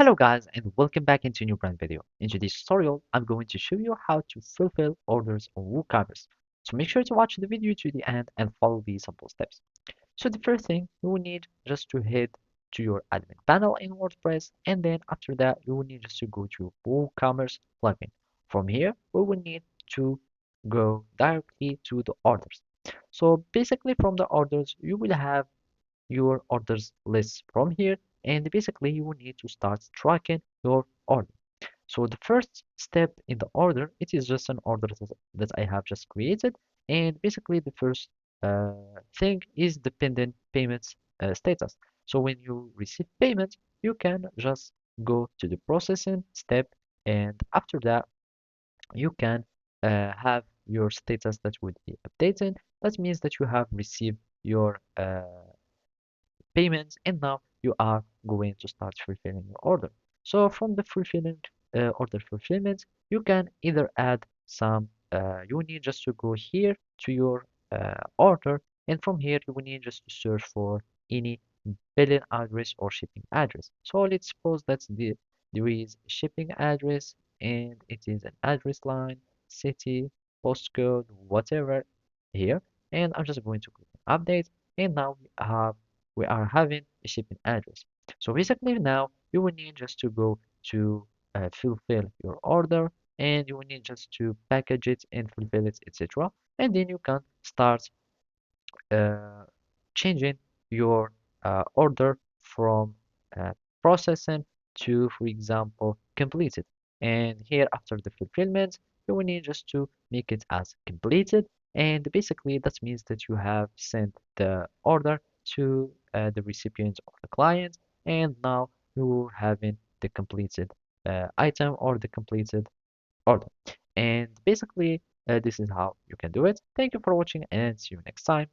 Hello guys and welcome back into a new brand video. In today's tutorial, I'm going to show you how to fulfill orders on WooCommerce. So make sure to watch the video to the end and follow these simple steps. So the first thing you will need just to head to your admin panel in WordPress, and then after that you will need just to go to WooCommerce plugin. From here, we will need to go directly to the orders. So basically from the orders, you will have your orders list from here, and basically you will need to start tracking your order. So the first step in the order, it is just an order that I have just created, and basically the first thing is the pending payments status. So when you receive payment, you can just go to the processing step, and after that you can have your status that would be updated. That means that you have received your payments, and now you are going to start fulfilling your order. So from the fulfillment order fulfillment, you can either add some you need just to go here to your order, and from here you will need just to search for any billing address or shipping address. So let's suppose that there is shipping address, and it is an address line, city, postcode, whatever here, and I'm just going to click on update, and now we are having a shipping address. So basically now you will need just to go to fulfill your order, and you will need just to package it and fulfill it, etc. And then you can start uh, changing your order from uh, processing to, for example, completed. And here after the fulfillment, you will need just to make it as completed. And basically that means that you have sent the order to the recipient or the client, and now you're having the completed item or the completed order. And basically this is how you can do it. Thank you for watching and see you next time.